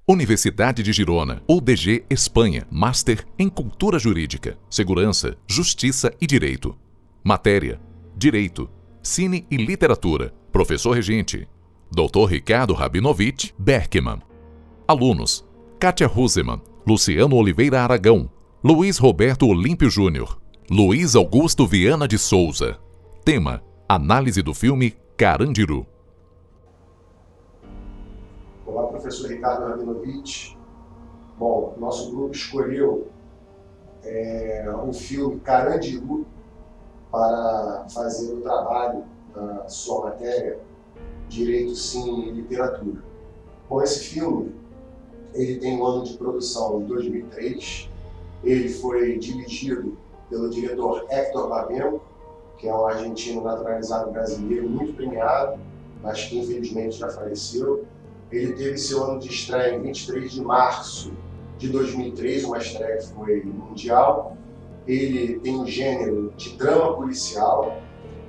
Universidade de Girona, UDG Espanha, Master em Cultura Jurídica, Segurança, Justiça e Direito. Matéria: Direito, Cine e Literatura. Professor Regente: Dr. Ricardo Rabinovich Berkman. Alunos: Kátia Husemann, Luciano Oliveira Aragão, Luiz Roberto Olímpio Júnior, Luiz Augusto Viana de Souza. Tema: Análise do filme Carandiru. Olá, professor Ricardo Rabinovich. Bom, nosso grupo escolheu o filme Carandiru para fazer o trabalho da sua matéria Direito, Cine e Literatura. Bom, esse filme ele tem um ano de produção de 2003. Ele foi dirigido pelo diretor Héctor Babenco, que é um argentino naturalizado brasileiro muito premiado, mas que infelizmente já faleceu. Ele teve seu ano de estreia em 23 de março de 2003, uma estreia que foi mundial. Ele tem um gênero de drama policial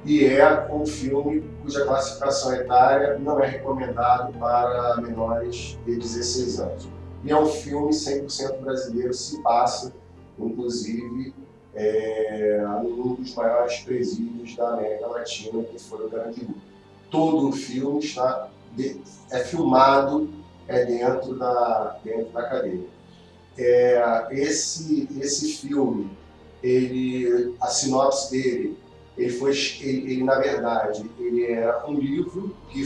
e é um filme cuja classificação etária não é recomendado para menores de 16 anos. E é um filme 100% brasileiro, se passa, inclusive, num dos maiores presídios da América Latina, que foi o Carandiru. Todo o filme é filmado dentro da cadeia. Esse filme, a sinopse dele, na verdade, ele era um livro que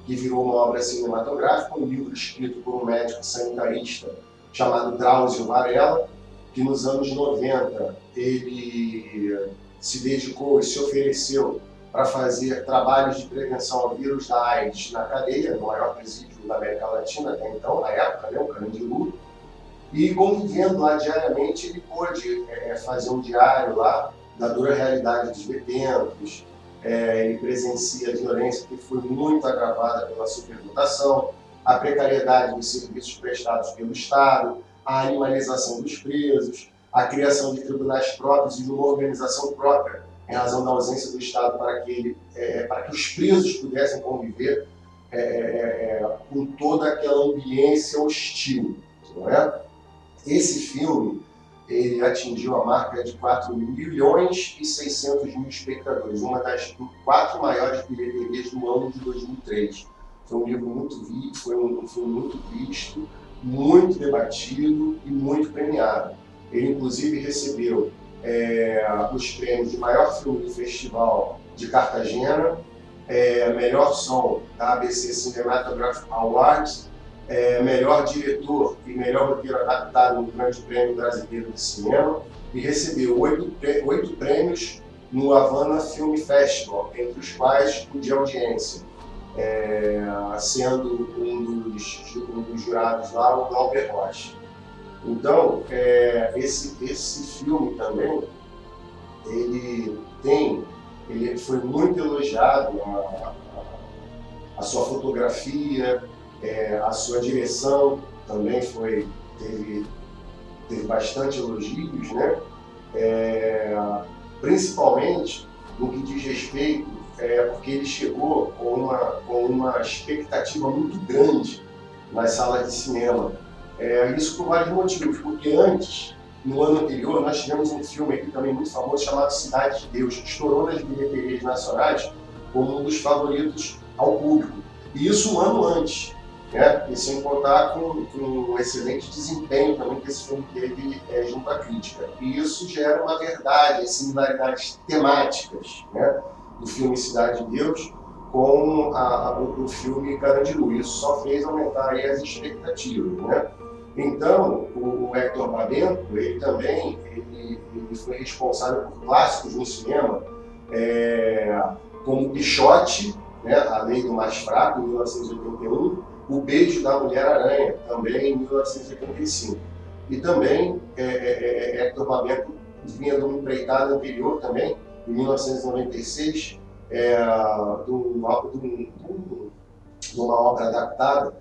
virou uma obra cinematográfica, um livro escrito por um médico sanitarista chamado Drauzio Varela, que nos anos 90 ele se dedicou e se ofereceu para fazer trabalhos de prevenção ao vírus da AIDS na cadeia, no maior presídio da América Latina até então, na época, o Carandiru. E convivendo lá diariamente, ele pôde fazer um diário lá da dura realidade dos detentos. Ele presencia a violência que foi muito agravada pela superdotação, a precariedade dos serviços prestados pelo Estado, a animalização dos presos, a criação de tribunais próprios e de uma organização própria em razão da ausência do Estado para que os presos pudessem conviver com toda aquela ambiência hostil, não é? Esse filme ele atingiu a marca de 4.600.000 espectadores, uma das 4 maiores bilheterias do ano de 2003. Foi um livro foi um filme muito visto, muito debatido e muito premiado. Ele, inclusive, recebeu os prêmios de maior filme do Festival de Cartagena, melhor som da ABC Cinematographic Awards, melhor diretor e melhor roteiro adaptado no Grande Prêmio Brasileiro de Cinema, e recebeu 8 prêmios no Havana Film Festival, entre os quais o de audiência, sendo um dos jurados lá o Glauber Rocha. Então, esse filme também, ele foi muito elogiado, a sua fotografia, a sua direção também teve bastante elogios, né? Principalmente no que diz respeito, porque ele chegou com uma expectativa muito grande nas salas de cinema. Isso por vários motivos, porque antes, no ano anterior, nós tivemos um filme aqui também muito famoso chamado Cidade de Deus, que estourou nas bilheterias nacionais como um dos favoritos ao público. E isso um ano antes, né? E sem contar com um excelente desempenho também que esse filme teve junto à crítica. E isso gera uma verdade, as similaridades temáticas, né, do filme Cidade de Deus com o filme Carandiru. Isso só fez aumentar aí as expectativas, né? Então, o Héctor Babenco, ele também foi responsável por clássicos no cinema, como Pichote, né, A Lei do Mais Fraco, em 1981, O Beijo da Mulher-Aranha, também em 1985. E também Héctor Babenco vinha de uma empreitada anterior também, em 1996, de uma obra adaptada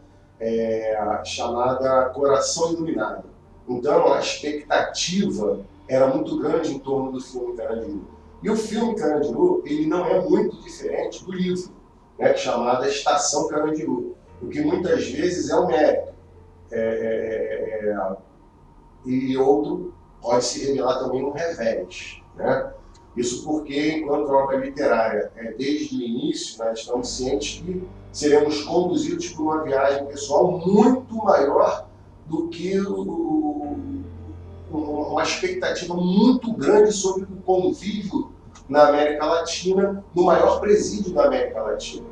chamada Coração Iluminado. Então, a expectativa era muito grande em torno do filme Carandiru. E o filme Carandiru, ele não é muito diferente do livro, né, chamado Estação Carandiru, o que muitas vezes é um mérito, e outro pode se revelar também um revés, né? Isso porque, enquanto obra literária, desde o início, nós estamos cientes que seremos conduzidos por uma viagem pessoal muito maior do que uma expectativa muito grande sobre o convívio na América Latina, no maior presídio da América Latina.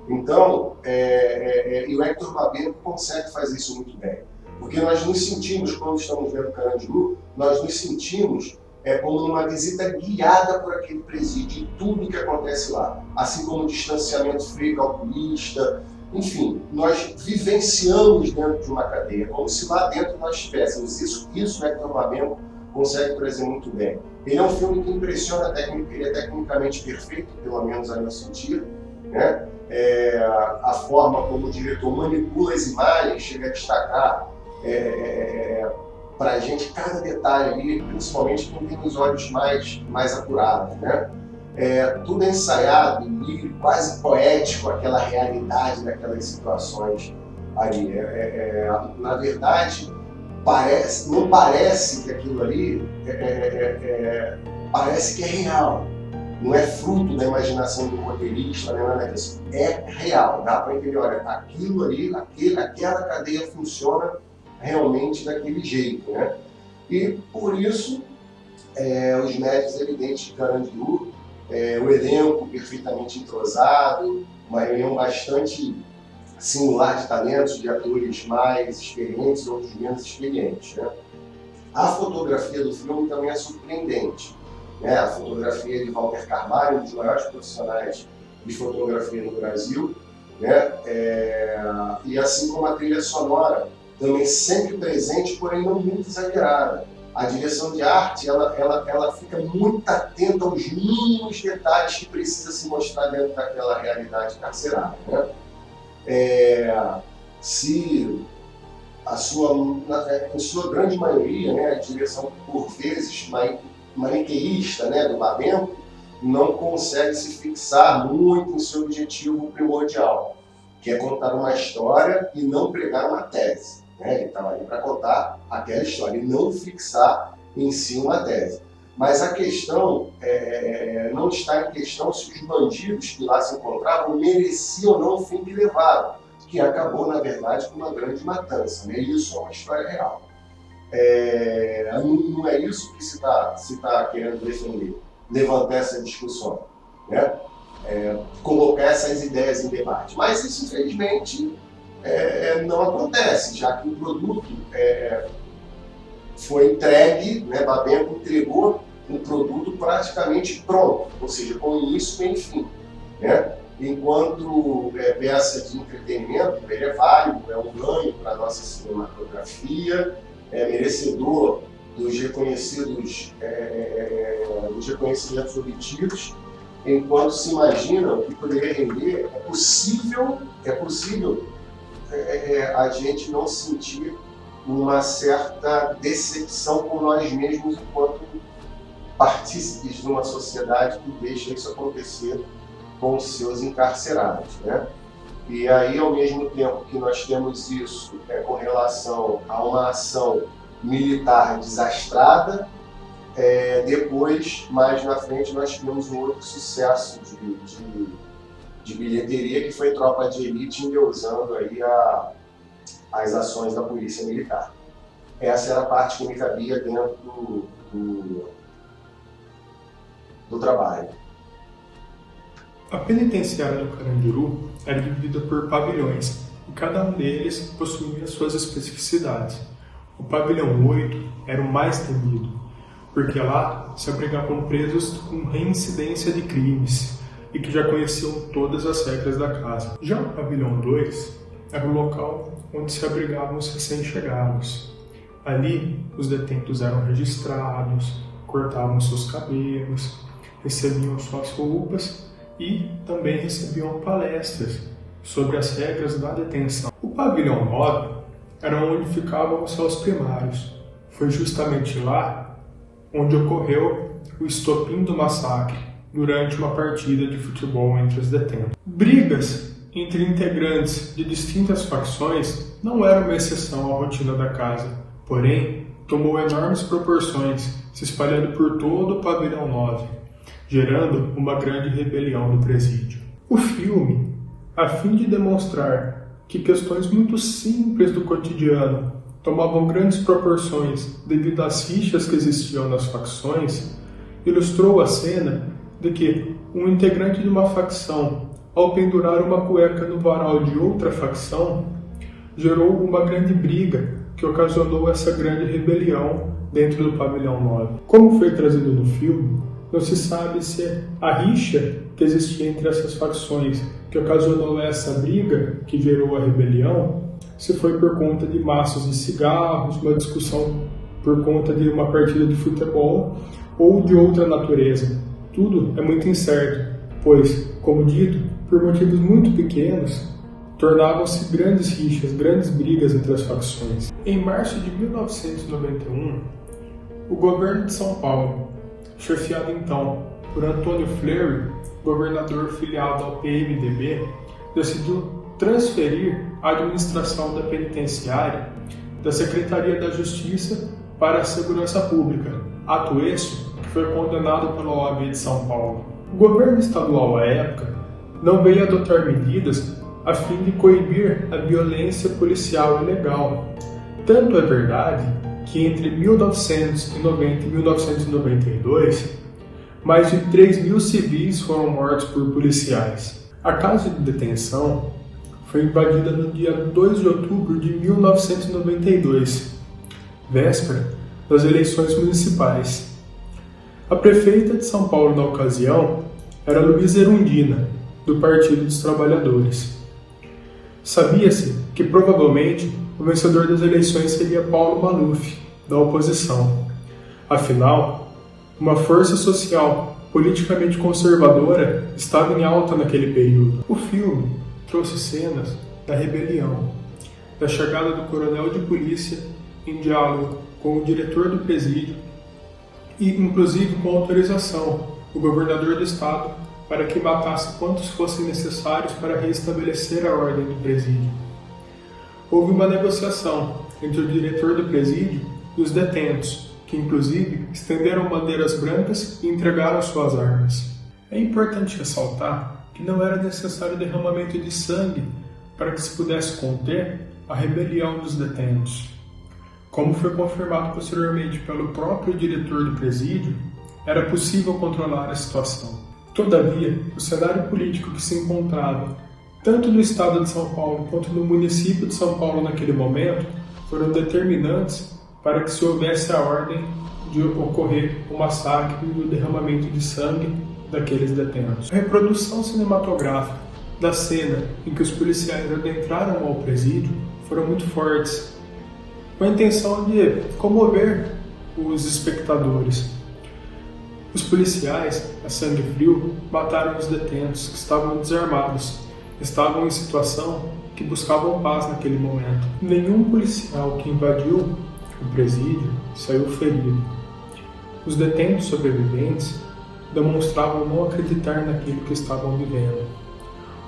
Então, e o Hector Babenco consegue fazer isso muito bem. Porque nós nos sentimos, quando estamos vendo Carandiru, nós nos sentimos como uma visita guiada por aquele presídio e tudo que acontece lá. Assim como o distanciamento frio calculista, enfim, nós vivenciamos dentro de uma cadeia, como se lá dentro nós estivéssemos. Isso o Hector Babenco consegue trazer muito bem. Ele é um filme que impressiona, ele é tecnicamente perfeito, pelo menos a meu sentido, né? A forma como o diretor manipula as imagens, chega a destacar para a gente cada detalhe ali, principalmente quem tem os olhos mais apurados, né? Tudo é ensaiado, lírico, quase poético, aquela realidade daquelas situações ali. Na verdade, não parece que aquilo ali parece que é real. Não é fruto da imaginação do roteirista, nem nada disso. É real, dá para entender, olha, aquilo ali, aquela cadeia funciona realmente daquele jeito, né? E por isso, os méritos evidentes de Carandiru, o elenco perfeitamente entrosado, uma reunião bastante singular de talentos, de atores mais experientes e outros menos experientes, né? A fotografia do filme também é surpreendente, né? A fotografia de Walter Carvalho, um dos maiores profissionais de fotografia no Brasil, né? E assim como a trilha sonora, também sempre presente, porém não muito exagerada. A direção de arte, ela fica muito atenta aos mínimos detalhes que precisa se mostrar dentro daquela realidade carcerária, né? Se em sua grande maioria, né, a direção, por vezes, maniqueísta, né, do Babenco, não consegue se fixar muito em seu objetivo primordial, que é contar uma história e não pregar uma tese. Ele estava ali para contar aquela história e não fixar em si uma tese. Mas a questão não está em questão se os bandidos que lá se encontravam mereciam ou não o fim que levaram, que acabou, na verdade, com uma grande matança, né? Isso é uma história real. Não é isso que se está querendo defender, levantar essa discussão, né? Colocar essas ideias em debate. Mas isso, infelizmente, não acontece, já que o produto foi entregue, né? Babenco entregou um produto praticamente pronto, ou seja, com início e fim, né? Enquanto peça de entretenimento, ele é válido, é um ganho para a nossa cinematografia, é merecedor dos reconhecimentos obtidos, enquanto se imagina o que poderia render, é possível a gente não sentir uma certa decepção com nós mesmos enquanto partícipes de uma sociedade que deixa isso acontecer com os seus encarcerados, né? E aí, ao mesmo tempo que nós temos isso com relação a uma ação militar desastrada, depois, mais na frente, nós tivemos um outro sucesso de bilheteria, que foi Tropa de Elite, endeusando aí as ações da Polícia Militar. Essa era a parte que me cabia dentro do trabalho. A penitenciária do Carandiru era dividida por pavilhões, e cada um deles possuía suas especificidades. O pavilhão 8 era o mais temido, porque lá se abrigavam presos com reincidência de crimes e que já conheciam todas as regras da casa. Já o pavilhão 2 era o local onde se abrigavam os recém-chegados. Ali, os detentos eram registrados, cortavam seus cabelos, recebiam suas roupas e também recebiam palestras sobre as regras da detenção. O pavilhão 9 era onde ficavam os réus primários. Foi justamente lá onde ocorreu o estopim do massacre durante uma partida de futebol entre os detentos. Brigas entre integrantes de distintas facções não era uma exceção à rotina da casa, porém tomou enormes proporções, se espalhando por todo o pavilhão 9, gerando uma grande rebelião no presídio. O filme, a fim de demonstrar que questões muito simples do cotidiano tomavam grandes proporções devido às rixas que existiam nas facções, ilustrou a cena de que um integrante de uma facção, ao pendurar uma cueca no varal de outra facção, gerou uma grande briga que ocasionou essa grande rebelião dentro do pavilhão 9. Como foi trazido no filme, não se sabe se a rixa que existia entre essas facções que ocasionou essa briga que gerou a rebelião, se foi por conta de maços de cigarros, uma discussão por conta de uma partida de futebol ou de outra natureza. Tudo é muito incerto, pois, como dito, por motivos muito pequenos, tornavam-se grandes rixas, grandes brigas entre as facções. Em março de 1991, o governo de São Paulo, chefiado então por Antônio Fleury, governador filiado ao PMDB, decidiu transferir a administração da penitenciária da Secretaria da Justiça para a Segurança Pública, ato este que foi condenado pela OAB de São Paulo. O governo estadual à época não veio adotar medidas a fim de coibir a violência policial ilegal. Tanto é verdade que entre 1990 e 1992, mais de 3.000 civis foram mortos por policiais. A casa de detenção foi invadida no dia 2 de outubro de 1992, véspera das eleições municipais. A prefeita de São Paulo na ocasião era Luísa Erundina, do Partido dos Trabalhadores. Sabia-se que provavelmente o vencedor das eleições seria Paulo Maluf, da oposição. Afinal, uma força social politicamente conservadora estava em alta naquele período. O filme trouxe cenas da rebelião, da chegada do coronel de polícia em diálogo com o diretor do presídio e, inclusive, com autorização do governador do estado para que matasse quantos fossem necessários para restabelecer a ordem do presídio. Houve uma negociação entre o diretor do presídio e os detentos, que inclusive estenderam bandeiras brancas e entregaram suas armas. É importante ressaltar que não era necessário derramamento de sangue para que se pudesse conter a rebelião dos detentos. Como foi confirmado posteriormente pelo próprio diretor do presídio, era possível controlar a situação. Todavia, o cenário político que se encontrava tanto no estado de São Paulo quanto no município de São Paulo naquele momento foram determinantes para que se houvesse a ordem de ocorrer o massacre e o derramamento de sangue daqueles detentos. A reprodução cinematográfica da cena em que os policiais adentraram ao presídio foram muito fortes, com a intenção de comover os espectadores. Os policiais, a sangue frio, mataram os detentos que estavam desarmados, estavam em situação que buscavam paz naquele momento. Nenhum policial que invadiu o presídio saiu ferido. Os detentos sobreviventes demonstravam não acreditar naquilo que estavam vivendo.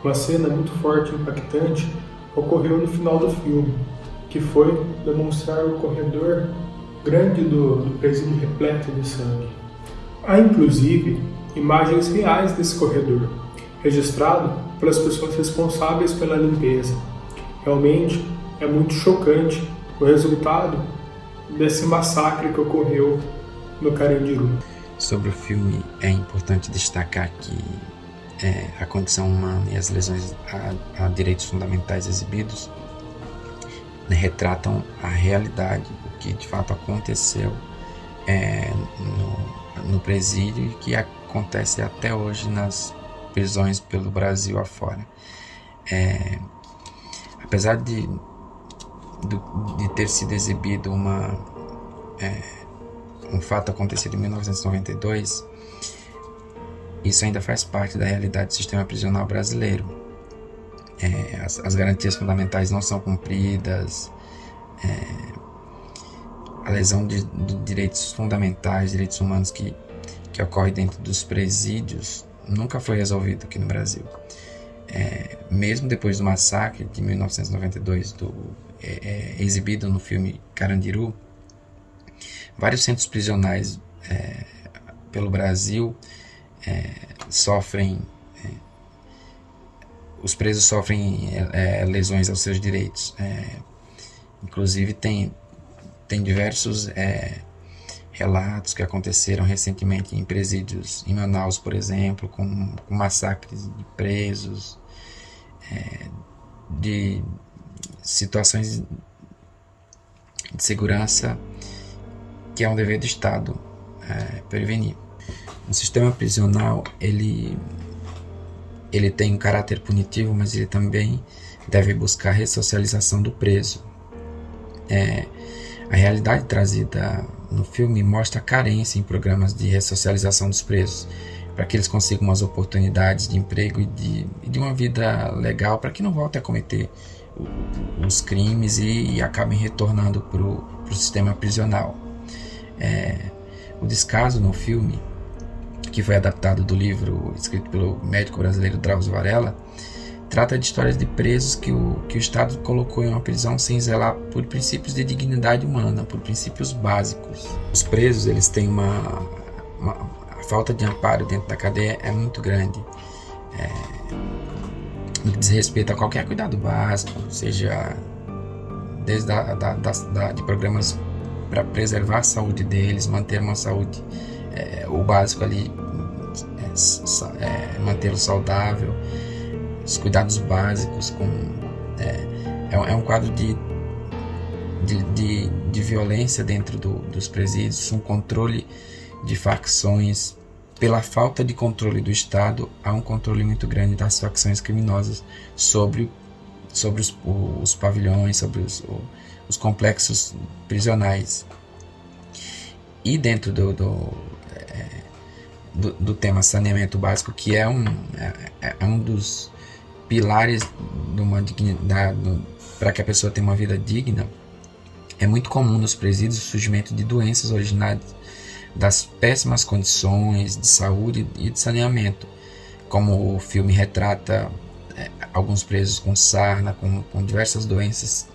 Uma cena muito forte e impactante ocorreu no final do filme, que foi demonstrar o corredor grande do presídio repleto de sangue. Há inclusive imagens reais desse corredor, registrado pelas pessoas responsáveis pela limpeza. Realmente é muito chocante o resultado desse massacre que ocorreu no Carandiru. Sobre o filme, é importante destacar que a condição humana e as lesões a direitos fundamentais exibidos retratam a realidade, o que de fato aconteceu no presídio e que acontece até hoje nas prisões pelo Brasil afora. Apesar de ter sido exibido um fato acontecido em 1992, isso ainda faz parte da realidade do sistema prisional brasileiro. As garantias fundamentais não são cumpridas, a lesão de direitos fundamentais, direitos humanos que ocorre dentro dos presídios nunca foi resolvido aqui no Brasil. mesmo depois do massacre de 1992, exibido no filme Carandiru, vários centros prisionais pelo Brasil os presos sofrem lesões aos seus direitos. Inclusive tem diversos relatos que aconteceram recentemente em presídios em Manaus, por exemplo, com massacres de presos, de situações de segurança que é um dever do Estado prevenir. O sistema prisional ele tem um caráter punitivo, mas ele também deve buscar a ressocialização do preso. A realidade trazida no filme mostra a carência em programas de ressocialização dos presos, para que eles consigam umas oportunidades de emprego e de uma vida legal, para que não voltem a cometer os crimes e acabem retornando para o sistema prisional. O descaso no filme, que foi adaptado do livro escrito pelo médico brasileiro Drauzio Varela, trata de histórias de presos que o Estado colocou em uma prisão sem zelar por princípios de dignidade humana, por princípios básicos. Os presos, eles têm a falta de amparo dentro da cadeia é muito grande. No que diz respeito a qualquer cuidado básico, seja desde de programas para preservar a saúde deles, manter uma saúde, o básico ali, mantê-lo saudável, os cuidados básicos, é um quadro de violência dentro dos presídios, um controle de facções. Pela falta de controle do Estado, há um controle muito grande das facções criminosas sobre os pavilhões, sobre os complexos prisionais. E dentro do tema saneamento básico, que é um dos pilares de uma dignidade, para que a pessoa tenha uma vida digna, é muito comum nos presídios o surgimento de doenças originárias das péssimas condições de saúde e de saneamento, como o filme retrata alguns presos com sarna, com diversas doenças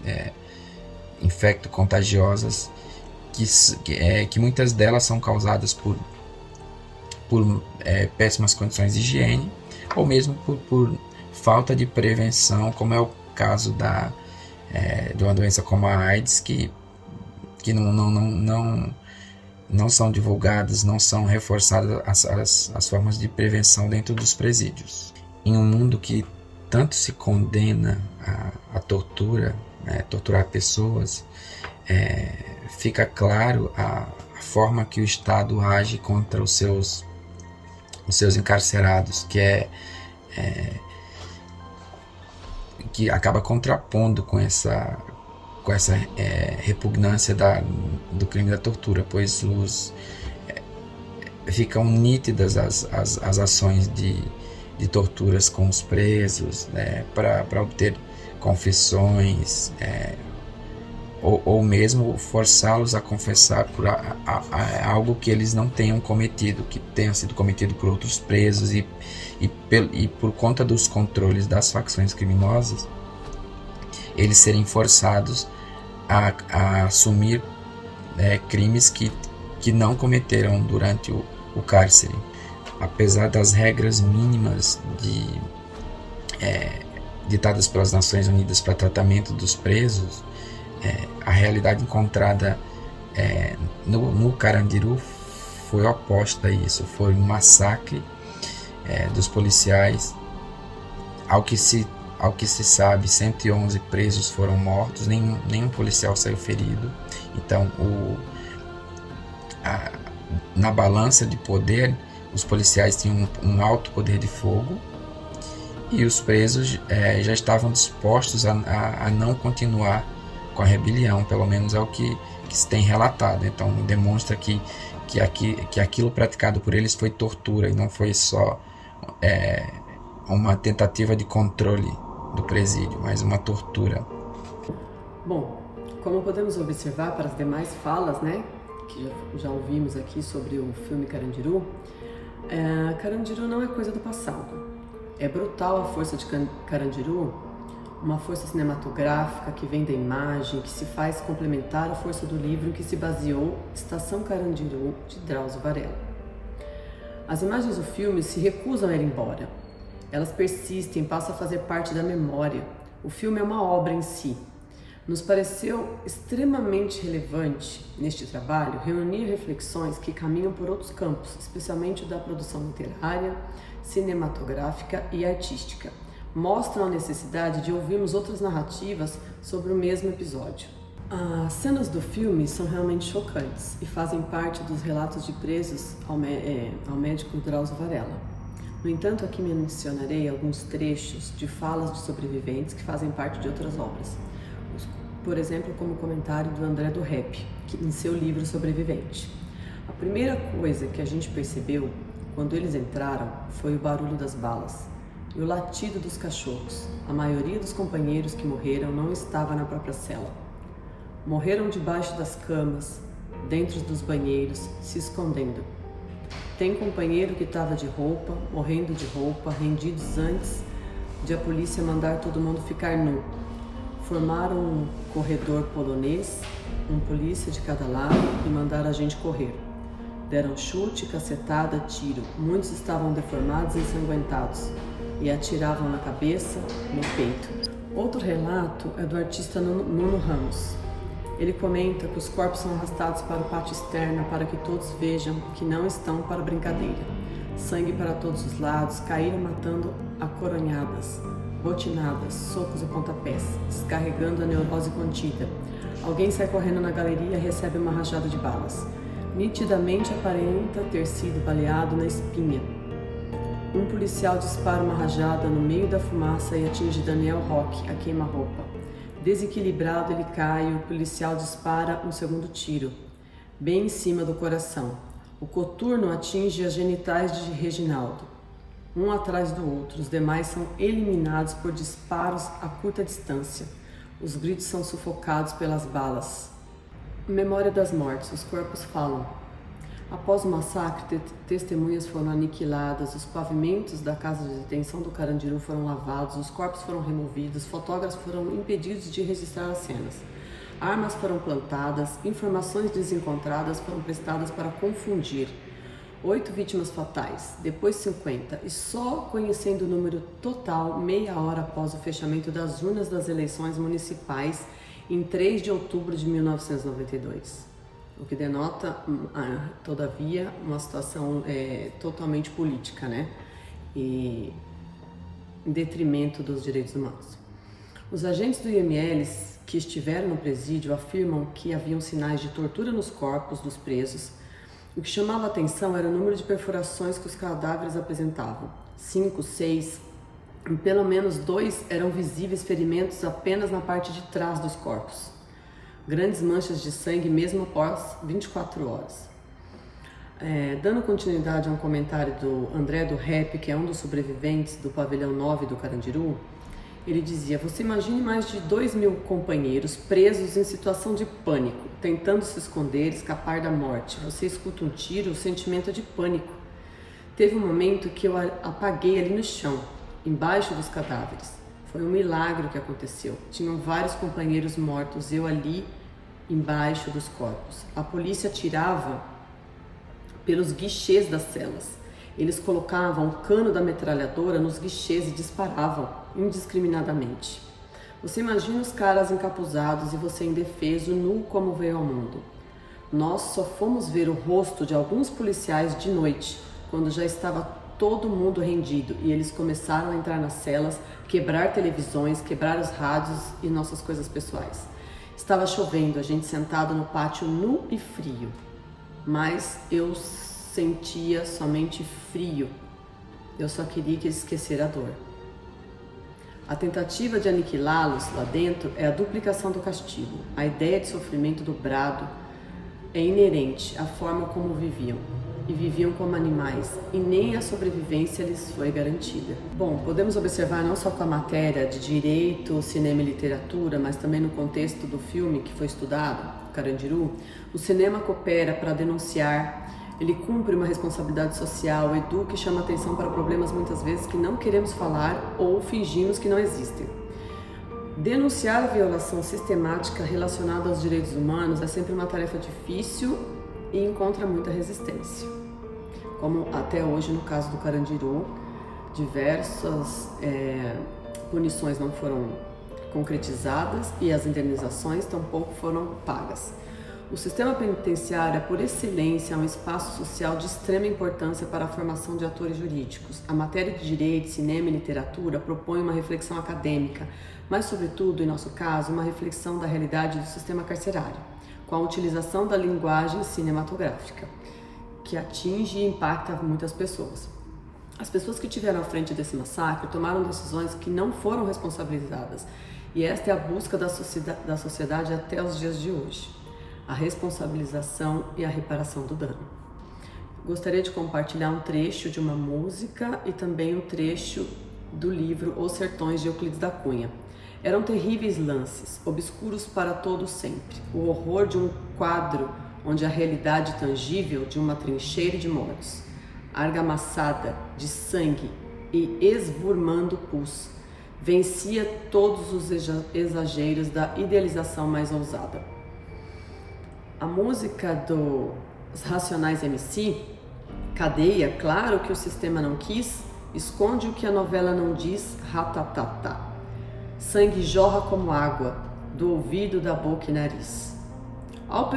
infecto-contagiosas, que muitas delas são causadas por péssimas condições de higiene, ou mesmo por falta de prevenção, como é o caso de uma doença como a AIDS, que não são divulgadas, não são reforçadas as formas de prevenção dentro dos presídios. Em um mundo que tanto se condena a tortura, torturar pessoas, fica claro a forma que o Estado age contra os seus encarcerados, que acaba contrapondo com essa repugnância do crime da tortura, pois ficam nítidas as ações de torturas com os presos, para obter confissões, ou mesmo forçá-los a confessar por algo que eles não tenham cometido, que tenha sido cometido por outros presos, e por conta dos controles das facções criminosas, eles serem forçados a assumir crimes que não cometeram durante o cárcere. Apesar das regras mínimas ditadas pelas Nações Unidas para tratamento dos presos, a realidade encontrada no Carandiru foi oposta a isso. Foi um massacre dos policiais. Ao que se sabe, 111 presos foram mortos, nenhum policial saiu ferido. Então, na balança de poder, os policiais tinham um alto poder de fogo, e os presos já estavam dispostos a não continuar com a rebelião, pelo menos é o que se tem relatado. Então demonstra que aquilo praticado por eles foi tortura, e não foi só uma tentativa de controle do presídio, mas uma tortura. Bom, como podemos observar para as demais falas, que já ouvimos aqui sobre o filme Carandiru, Carandiru não é coisa do passado. É brutal a força de Carandiru, uma força cinematográfica que vem da imagem, que se faz complementar à força do livro em que se baseou Estação Carandiru, de Drauzio Varela. As imagens do filme se recusam a ir embora. Elas persistem, passam a fazer parte da memória. O filme é uma obra em si. Nos pareceu extremamente relevante, neste trabalho, reunir reflexões que caminham por outros campos, especialmente o da produção literária, cinematográfica e artística. Mostram a necessidade de ouvirmos outras narrativas sobre o mesmo episódio. As cenas do filme são realmente chocantes e fazem parte dos relatos de presos ao médico Drauzio Varela. No entanto, aqui mencionarei alguns trechos de falas de sobreviventes que fazem parte de outras obras. Por exemplo, como o comentário do André do Rep, em seu livro Sobrevivente. A primeira coisa que a gente percebeu quando eles entraram foi o barulho das balas e o latido dos cachorros. A maioria dos companheiros que morreram não estava na própria cela. Morreram debaixo das camas, dentro dos banheiros, se escondendo. Tem companheiro que estava de roupa, morrendo de roupa, rendidos antes de a polícia mandar todo mundo ficar nu. Formaram um corredor polonês, um polícia de cada lado e mandaram a gente correr. Deram chute, cacetada, tiro. Muitos estavam deformados e ensanguentados e atiravam na cabeça, no peito. Outro relato é do artista Nuno Ramos. Ele comenta que os corpos são arrastados para o pátio externo para que todos vejam que não estão para brincadeira. Sangue para todos os lados, caíram matando a coronhadas, botinadas, socos e pontapés, descarregando a neurose contida. Alguém sai correndo na galeria e recebe uma rajada de balas. Nitidamente aparenta ter sido baleado na espinha. Um policial dispara uma rajada no meio da fumaça e atinge Daniel Roque, a queima-roupa. Desequilibrado, ele cai e o policial dispara um segundo tiro, bem em cima do coração. O coturno atinge as genitais de Reginaldo, um atrás do outro. Os demais são eliminados por disparos a curta distância. Os gritos são sufocados pelas balas. Memória das mortes. Os corpos falam. Após o massacre, testemunhas foram aniquiladas, os pavimentos da casa de detenção do Carandiru foram lavados, os corpos foram removidos, fotógrafos foram impedidos de registrar as cenas. Armas foram plantadas, informações desencontradas foram prestadas para confundir. 8 vítimas fatais, depois 50, e só conhecendo o número total meia hora após o fechamento das urnas das eleições municipais em 3 de outubro de 1992. O que denota, todavia, uma situação totalmente política, né? E em detrimento dos direitos humanos. Os agentes do IML que estiveram no presídio afirmam que haviam sinais de tortura nos corpos dos presos. O que chamava a atenção era o número de perfurações que os cadáveres apresentavam. 5, 6, e pelo menos 2 eram visíveis ferimentos apenas na parte de trás dos corpos. Grandes manchas de sangue mesmo após 24 horas. Dando continuidade a um comentário do André do Rep, que é um dos sobreviventes do pavilhão 9 do Carandiru, ele dizia: você imagine mais de 2.000 companheiros presos em situação de pânico, tentando se esconder, escapar da morte. Você escuta um tiro, o sentimento é de pânico. Teve um momento que eu apaguei ali no chão, embaixo dos cadáveres. Foi um milagre o que aconteceu. Tinham vários companheiros mortos, eu ali embaixo dos corpos. A polícia atirava pelos guichês das celas. Eles colocavam o cano da metralhadora nos guichês e disparavam indiscriminadamente. Você imagina os caras encapuzados e você indefeso, nu como veio ao mundo. Nós só fomos ver o rosto de alguns policiais de noite, quando já estava todo mundo rendido e eles começaram a entrar nas celas, quebrar televisões, quebrar os rádios e nossas coisas pessoais. Estava chovendo, a gente sentado no pátio nu e frio, mas eu sentia somente frio. Eu só queria que eles esquecessem a dor. A tentativa de aniquilá-los lá dentro é a duplicação do castigo. A ideia de sofrimento dobrado é inerente à forma como viviam. E viviam como animais, e nem a sobrevivência lhes foi garantida. Bom, podemos observar não só com a matéria de direito, cinema e literatura, mas também no contexto do filme que foi estudado, Carandiru, o cinema coopera para denunciar Ele cumpre uma responsabilidade social, educa e chama atenção para problemas muitas vezes que não queremos falar ou fingimos que não existem. Denunciar a violação sistemática relacionada aos direitos humanos é sempre uma tarefa difícil e encontra muita resistência. Como até hoje no caso do Carandiru, diversas punições não foram concretizadas e as indenizações tampouco foram pagas. O sistema penitenciário é, por excelência, um espaço social de extrema importância para a formação de atores jurídicos. A matéria de direito, cinema e literatura propõe uma reflexão acadêmica, mas, sobretudo, em nosso caso, uma reflexão da realidade do sistema carcerário, com a utilização da linguagem cinematográfica, que atinge e impacta muitas pessoas. As pessoas que estiveram à frente desse massacre tomaram decisões que não foram responsabilizadas, e esta é a busca da sociedade até os dias de hoje. A responsabilização e a reparação do dano. Gostaria de compartilhar um trecho de uma música e também um trecho do livro Os Sertões de Euclides da Cunha. Eram terríveis lances, obscuros para todo sempre, o horror de um quadro onde a realidade tangível de uma trincheira de mortos, argamassada de sangue e esvurmando pus, vencia todos os exageros da idealização mais ousada. A música dos Racionais MC, Cadeia, claro que o sistema não quis, esconde o que a novela não diz, ratatatá. Sangue jorra como água, do ouvido, da boca e nariz. Ao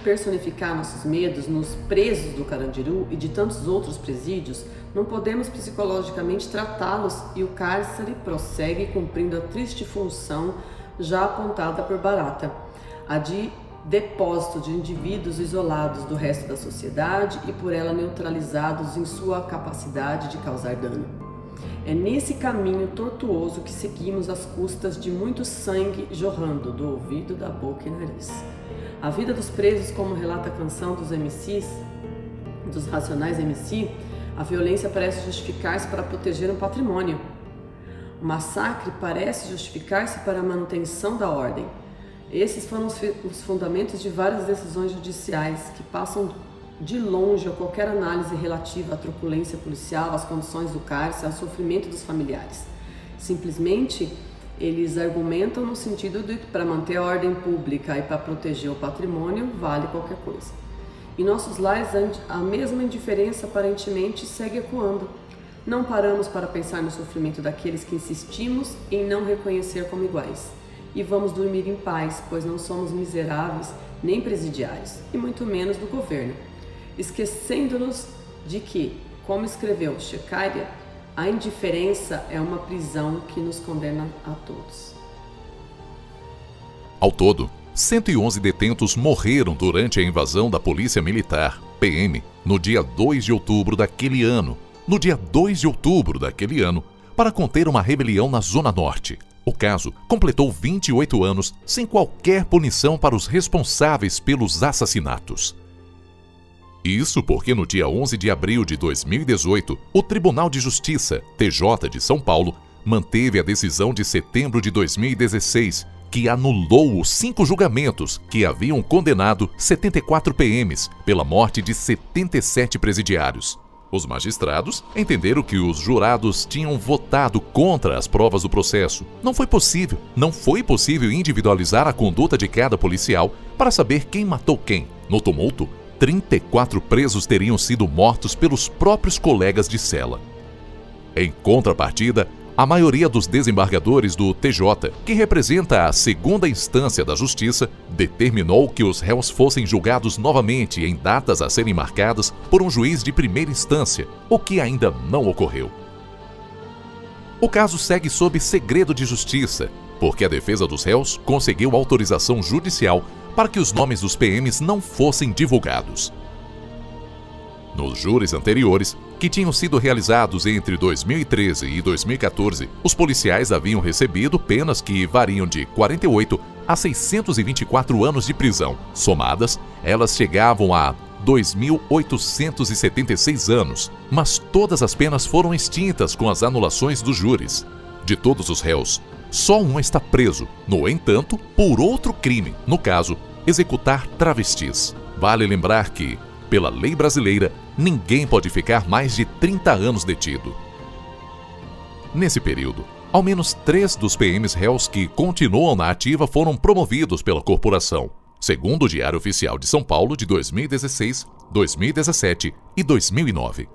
personificar nossos medos nos presos do Carandiru e de tantos outros presídios, não podemos psicologicamente tratá-los e o cárcere prossegue cumprindo a triste função já apontada por Barata, a de depósito de indivíduos isolados do resto da sociedade e por ela neutralizados em sua capacidade de causar dano. É nesse caminho tortuoso que seguimos às custas de muito sangue jorrando do ouvido, da boca e nariz. A vida dos presos, como relata a canção dos MCs, dos Racionais MC, a violência parece justificar-se para proteger um patrimônio. O massacre parece justificar-se para a manutenção da ordem. Esses foram os fundamentos de várias decisões judiciais que passam de longe a qualquer análise relativa à truculência policial, às condições do cárcere, ao sofrimento dos familiares. Simplesmente, eles argumentam no sentido de que para manter a ordem pública e para proteger o patrimônio, vale qualquer coisa. Em nossos lares, a mesma indiferença aparentemente segue ecoando. Não paramos para pensar no sofrimento daqueles que insistimos em não reconhecer como iguais. E vamos dormir em paz, pois não somos miseráveis nem presidiários, e muito menos do governo, esquecendo-nos de que, como escreveu Shecaria, a indiferença é uma prisão que nos condena a todos. Ao todo, 111 detentos morreram durante a invasão da Polícia Militar, PM, no dia 2 de outubro daquele ano. No dia 2 de outubro daquele ano, para conter uma rebelião na Zona Norte. O caso completou 28 anos sem qualquer punição para os responsáveis pelos assassinatos. Isso porque no dia 11 de abril de 2018, o Tribunal de Justiça, TJ de São Paulo, manteve a decisão de setembro de 2016, que anulou os 5 julgamentos que haviam condenado 74 PMs pela morte de 77 presidiários. Os magistrados entenderam que os jurados tinham votado contra as provas do processo. Não foi possível individualizar a conduta de cada policial para saber quem matou quem. No tumulto, 34 presos teriam sido mortos pelos próprios colegas de cela. Em contrapartida, a maioria dos desembargadores do TJ, que representa a segunda instância da Justiça, determinou que os réus fossem julgados novamente em datas a serem marcadas por um juiz de primeira instância, o que ainda não ocorreu. O caso segue sob segredo de justiça, porque a defesa dos réus conseguiu autorização judicial para que os nomes dos PMs não fossem divulgados. Nos júris anteriores, que tinham sido realizados entre 2013 e 2014, os policiais haviam recebido penas que variam de 48 a 624 anos de prisão. Somadas, elas chegavam a 2.876 anos, mas todas as penas foram extintas com as anulações dos júris. De todos os réus, só um está preso, no entanto, por outro crime, no caso, executar travestis. Vale lembrar que, Pela lei brasileira, ninguém pode ficar mais de 30 anos detido. Nesse período, ao menos 3 dos PMs réus que continuam na ativa foram promovidos pela corporação, segundo o Diário Oficial de São Paulo de 2016, 2017 e 2009.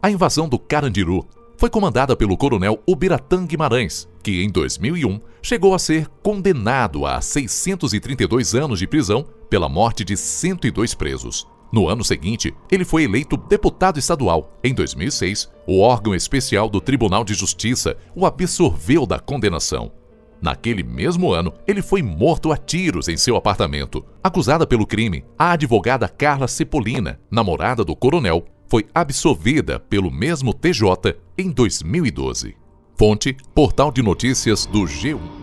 A invasão do Carandiru foi comandada pelo coronel Ubiratã Guimarães, que em 2001 chegou a ser condenado a 632 anos de prisão pela morte de 102 presos. No ano seguinte, ele foi eleito deputado estadual. Em 2006, o órgão especial do Tribunal de Justiça o absolveu da condenação. Naquele mesmo ano, ele foi morto a tiros em seu apartamento. Acusada pelo crime, a advogada Carla Cipollina, namorada do coronel, foi absolvida pelo mesmo TJ em 2012. Fonte: Portal de Notícias do G1.